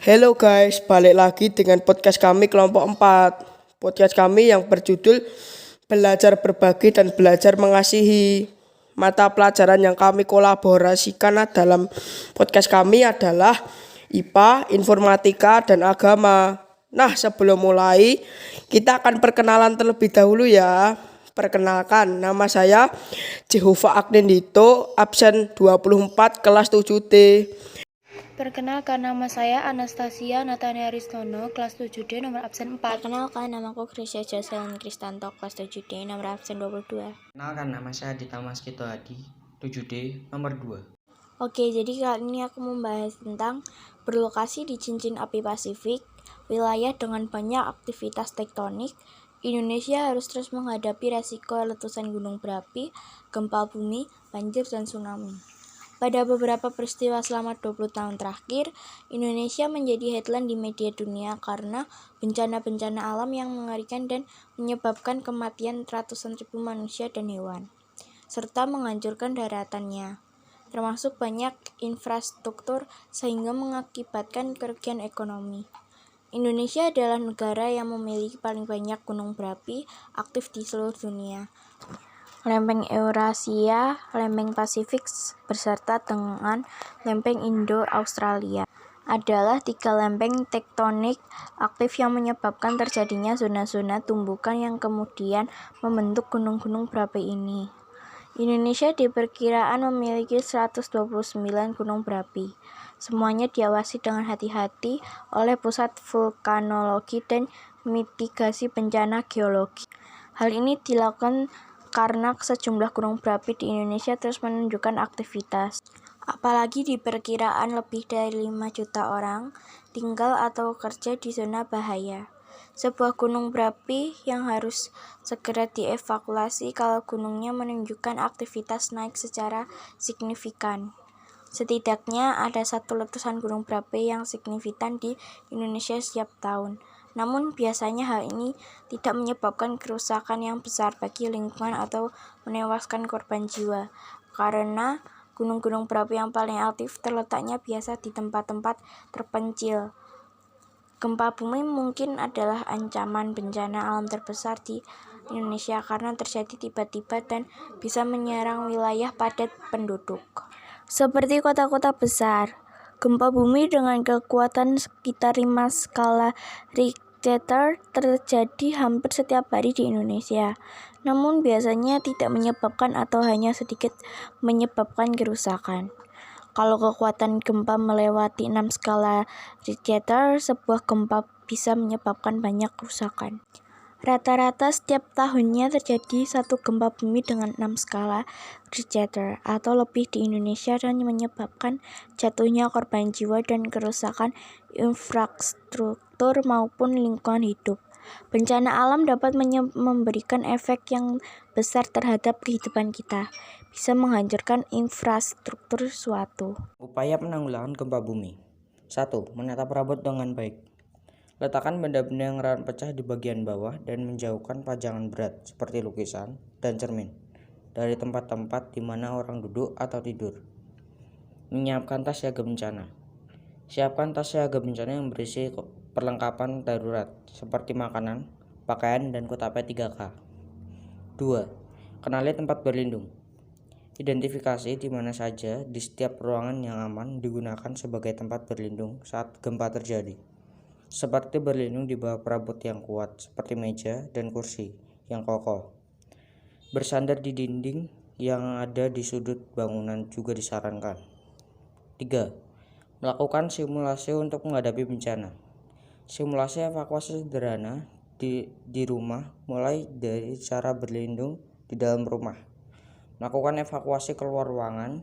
Hello guys, balik lagi dengan podcast kami kelompok 4. Podcast kami yang berjudul Belajar Berbagi dan Belajar Mengasihi. Mata pelajaran yang kami kolaborasikan dalam podcast kami adalah IPA, Informatika, dan Agama. Nah, sebelum mulai, kita akan perkenalan terlebih dahulu ya. Perkenalkan, nama saya Jehova Agnendito, absen 24, kelas 7D. Perkenalkan, nama saya Anastasia Natania Ristono, kelas 7D, nomor absen 4. Perkenalkan, namaku Krisya Jocelyn Kristanto, kelas 7D, nomor absen 22. Perkenalkan, nama saya Dita Maskito Hadi, 7D, nomor 2. Oke, jadi kali ini aku membahas tentang berlokasi di cincin api Pasifik, wilayah dengan banyak aktivitas tektonik. Indonesia harus terus menghadapi resiko letusan gunung berapi, gempa bumi, banjir, dan tsunami. Pada beberapa peristiwa selama 20 tahun terakhir, Indonesia menjadi headline di media dunia karena bencana-bencana alam yang mengerikan dan menyebabkan kematian ratusan ribu manusia dan hewan, serta menghancurkan daratannya, termasuk banyak infrastruktur sehingga mengakibatkan kerugian ekonomi. Indonesia adalah negara yang memiliki paling banyak gunung berapi aktif di seluruh dunia. Lempeng Eurasia, lempeng Pasifik, beserta dengan lempeng Indo-Australia adalah 3 lempeng tektonik aktif yang menyebabkan terjadinya zona-zona tumbukan yang kemudian membentuk gunung-gunung berapi ini. Indonesia diperkiraan memiliki 129 gunung berapi. Semuanya diawasi dengan hati-hati oleh Pusat Vulkanologi dan Mitigasi Bencana Geologi. Hal ini dilakukan karena sejumlah gunung berapi di Indonesia terus menunjukkan aktivitas. Apalagi diperkiraan lebih dari 5 juta orang tinggal atau kerja di zona bahaya. Sebuah gunung berapi yang harus segera dievakuasi kalau gunungnya menunjukkan aktivitas naik secara signifikan. Setidaknya ada 1 letusan gunung berapi yang signifikan di Indonesia setiap tahun. Namun biasanya hal ini tidak menyebabkan kerusakan yang besar bagi lingkungan atau menewaskan korban jiwa, karena gunung-gunung berapi yang paling aktif terletaknya biasa di tempat-tempat terpencil. Gempa bumi mungkin adalah ancaman bencana alam terbesar di Indonesia karena terjadi tiba-tiba dan bisa menyerang wilayah padat penduduk, seperti kota-kota besar. Gempa bumi dengan kekuatan sekitar 5 skala Richter terjadi hampir setiap hari di Indonesia, namun biasanya tidak menyebabkan atau hanya sedikit menyebabkan kerusakan. Kalau kekuatan gempa melewati 6 skala Richter, sebuah gempa bisa menyebabkan banyak kerusakan. Rata-rata setiap tahunnya terjadi 1 gempa bumi dengan 6 skala Richter atau lebih di Indonesia dan menyebabkan jatuhnya korban jiwa dan kerusakan infrastruktur maupun lingkungan hidup. Bencana alam dapat memberikan efek yang besar terhadap kehidupan kita, bisa menghancurkan infrastruktur suatu. Upaya penanggulangan gempa bumi. 1. Menata perabot dengan baik. Letakkan benda-benda yang rawan pecah di bagian bawah dan menjauhkan pajangan berat seperti lukisan dan cermin dari tempat-tempat di mana orang duduk atau tidur. Menyiapkan tas siaga bencana. Siapkan tas siaga bencana yang berisi perlengkapan darurat seperti makanan, pakaian, dan kotak P3K. 2. Kenali tempat berlindung. Identifikasi di mana saja di setiap ruangan yang aman digunakan sebagai tempat berlindung saat gempa terjadi, seperti berlindung di bawah perabot yang kuat seperti meja dan kursi yang kokoh. Bersandar di dinding yang ada di sudut bangunan juga disarankan. 3. Melakukan simulasi untuk menghadapi bencana. Simulasi evakuasi sederhana di rumah, mulai dari cara berlindung di dalam rumah, melakukan evakuasi keluar ruangan,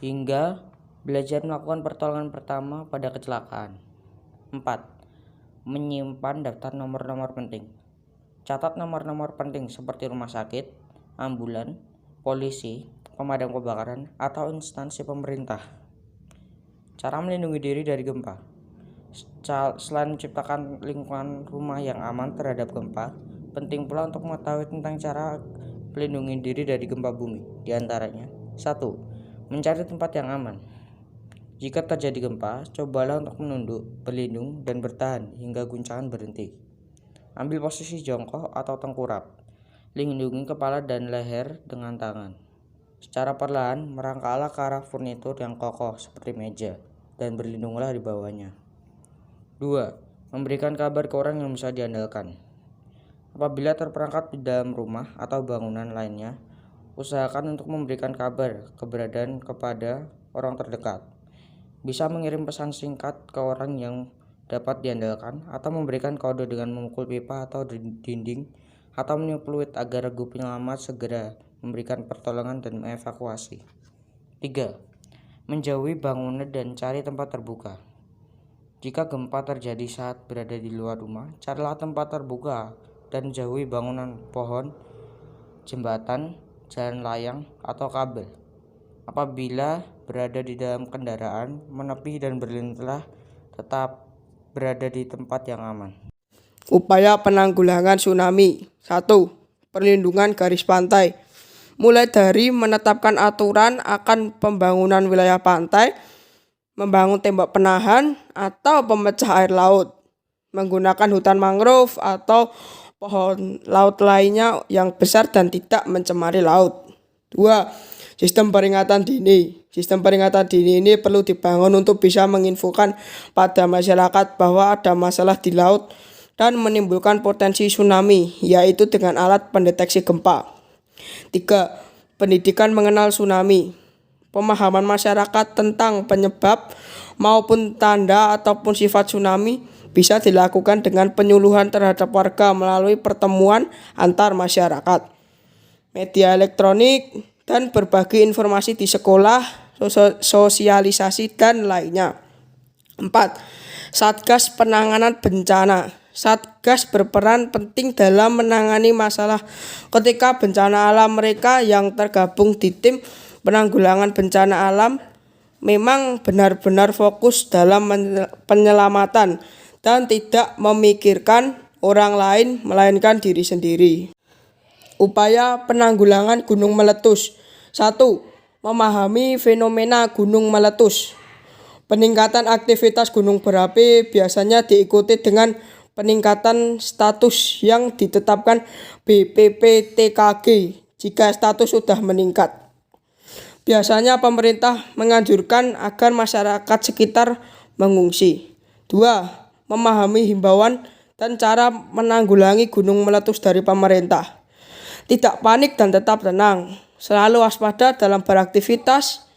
hingga belajar melakukan pertolongan pertama pada kecelakaan. 4. Menyimpan daftar nomor-nomor penting. Catat nomor-nomor penting seperti rumah sakit, ambulan, polisi, pemadam kebakaran, atau instansi pemerintah. Cara melindungi diri dari gempa. Selain menciptakan lingkungan rumah yang aman terhadap gempa, penting pula untuk mengetahui tentang cara melindungi diri dari gempa bumi. Di antaranya, 1. Mencari tempat yang aman. Jika terjadi gempa, cobalah untuk menunduk, berlindung, dan bertahan hingga guncangan berhenti. Ambil posisi jongkok atau tengkurap. Lindungi kepala dan leher dengan tangan. Secara perlahan, merangkaklah ke arah furnitur yang kokoh seperti meja, dan berlindunglah di bawahnya. 2. Memberikan kabar ke orang yang bisa diandalkan. Apabila terperangkap di dalam rumah atau bangunan lainnya, usahakan untuk memberikan kabar keberadaan kepada orang terdekat. Bisa mengirim pesan singkat ke orang yang dapat diandalkan, atau memberikan kode dengan memukul pipa atau dinding, atau meniup peluit agar regu penyelamat segera memberikan pertolongan dan mengevakuasi. 3. Menjauhi bangunan dan cari tempat terbuka. Jika gempa terjadi saat berada di luar rumah, carilah tempat terbuka dan jauhi bangunan, pohon, jembatan, jalan layang, atau kabel. Apabila berada di dalam kendaraan, menepi dan berlindunglah, tetap berada di tempat yang aman. Upaya penanggulangan tsunami. 1. Perlindungan garis pantai. Mulai dari menetapkan aturan akan pembangunan wilayah pantai, membangun tembok penahan atau pemecah air laut, menggunakan hutan mangrove atau pohon laut lainnya yang besar dan tidak mencemari laut. 2. Sistem peringatan dini. Sistem peringatan dini ini perlu dibangun untuk bisa menginfokan pada masyarakat bahwa ada masalah di laut dan menimbulkan potensi tsunami, yaitu dengan alat pendeteksi gempa. 3. Pendidikan mengenal tsunami. Pemahaman masyarakat tentang penyebab maupun tanda ataupun sifat tsunami bisa dilakukan dengan penyuluhan terhadap warga melalui pertemuan antar masyarakat, media elektronik, dan berbagi informasi di sekolah, sosialisasi, dan lainnya. 4. Satgas penanganan bencana. Satgas berperan penting dalam menangani masalah ketika bencana alam. Mereka yang tergabung di tim penanggulangan bencana alam memang benar-benar fokus dalam penyelamatan dan tidak memikirkan orang lain melainkan diri sendiri. Upaya penanggulangan gunung meletus. 1. Memahami fenomena gunung meletus. Peningkatan aktivitas gunung berapi biasanya diikuti dengan peningkatan status yang ditetapkan BPPTKG jika status sudah meningkat. Biasanya pemerintah menganjurkan agar masyarakat sekitar mengungsi. 2. Memahami himbauan dan cara menanggulangi gunung meletus dari pemerintah. Tidak panik dan tetap tenang. Selalu waspada dalam beraktivitas.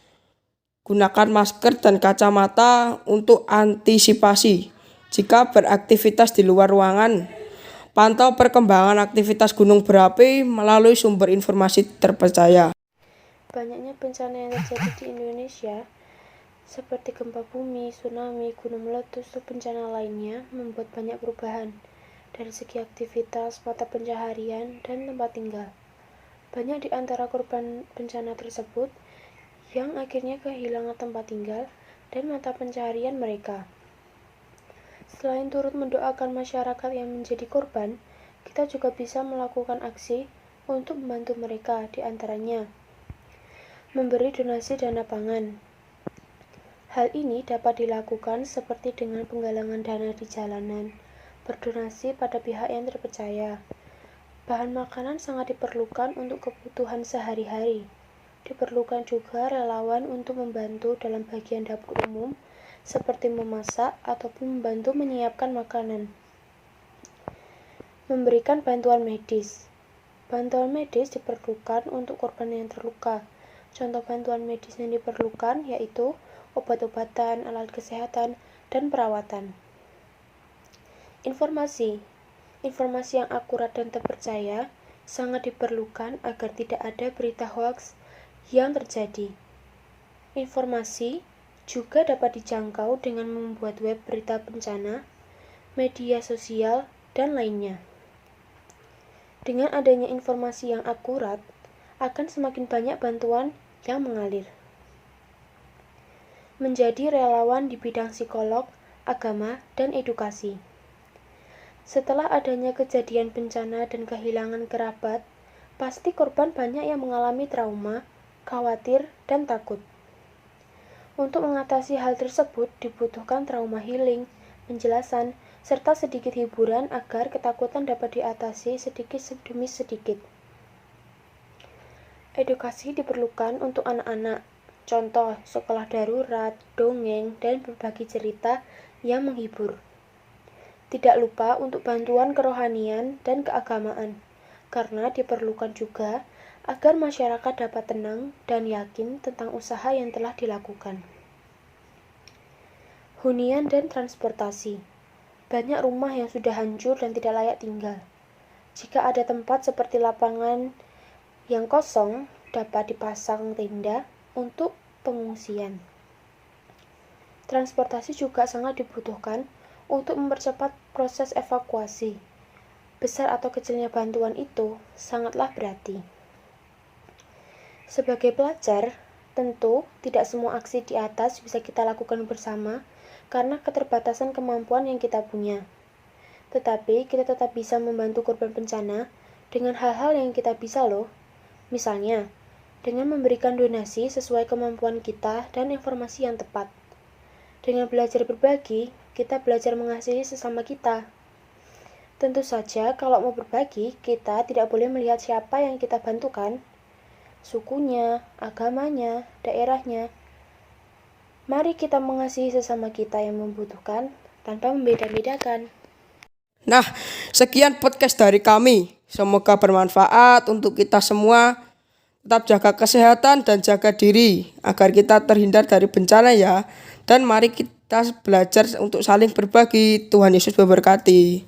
Gunakan masker dan kacamata untuk antisipasi jika beraktivitas di luar ruangan. Pantau perkembangan aktivitas gunung berapi melalui sumber informasi terpercaya. Banyaknya bencana yang terjadi di Indonesia, seperti gempa bumi, tsunami, gunung meletus, atau bencana lainnya, membuat banyak perubahan dari segi aktivitas, mata pencaharian, dan tempat tinggal. Banyak di antara korban bencana tersebut yang akhirnya kehilangan tempat tinggal dan mata pencaharian mereka. Selain turut mendoakan masyarakat yang menjadi korban, kita juga bisa melakukan aksi untuk membantu mereka, di antaranya memberi donasi dana pangan. Hal ini dapat dilakukan seperti dengan penggalangan dana di jalanan, berdonasi pada pihak yang terpercaya. Bahan makanan sangat diperlukan untuk kebutuhan sehari-hari. Diperlukan juga relawan untuk membantu dalam bagian dapur umum, seperti memasak ataupun membantu menyiapkan makanan. Memberikan bantuan medis. Bantuan medis diperlukan untuk korban yang terluka. Contoh bantuan medis yang diperlukan yaitu obat-obatan, alat kesehatan, dan perawatan. Informasi yang akurat dan terpercaya sangat diperlukan agar tidak ada berita hoaks yang terjadi. Informasi juga dapat dijangkau dengan membuat web berita bencana, media sosial, dan lainnya. Dengan adanya informasi yang akurat, akan semakin banyak bantuan yang mengalir. Menjadi relawan di bidang psikolog, agama, dan edukasi. Setelah adanya kejadian bencana dan kehilangan kerabat, pasti korban banyak yang mengalami trauma, khawatir, dan takut. Untuk mengatasi hal tersebut dibutuhkan trauma healing, penjelasan, serta sedikit hiburan agar ketakutan dapat diatasi sedikit demi sedikit. Edukasi diperlukan untuk anak-anak, contoh sekolah darurat, dongeng, dan berbagi cerita yang menghibur. Tidak lupa untuk bantuan kerohanian dan keagamaan, karena diperlukan juga agar masyarakat dapat tenang dan yakin tentang usaha yang telah dilakukan. Hunian dan transportasi. Banyak rumah yang sudah hancur dan tidak layak tinggal. Jika ada tempat seperti lapangan yang kosong, dapat dipasang tenda untuk pengungsian. Transportasi juga sangat dibutuhkan untuk mempercepat proses evakuasi. Besar atau kecilnya bantuan itu sangatlah berarti. Sebagai pelajar, tentu tidak semua aksi di atas bisa kita lakukan bersama karena keterbatasan kemampuan yang kita punya. Tetapi kita tetap bisa membantu korban bencana dengan hal-hal yang kita bisa loh. Misalnya, dengan memberikan donasi sesuai kemampuan kita dan informasi yang tepat. Dengan belajar berbagi, kita belajar mengasihi sesama kita. Tentu saja kalau mau berbagi, kita tidak boleh melihat siapa yang kita bantukan, sukunya, agamanya, daerahnya. Mari kita mengasihi sesama kita yang membutuhkan tanpa membeda-bedakan. Nah, sekian podcast dari kami. Semoga bermanfaat untuk kita semua. Tetap jaga kesehatan dan jaga diri agar kita terhindar dari bencana ya. Dan mari kita belajar untuk saling berbagi. Tuhan Yesus memberkati.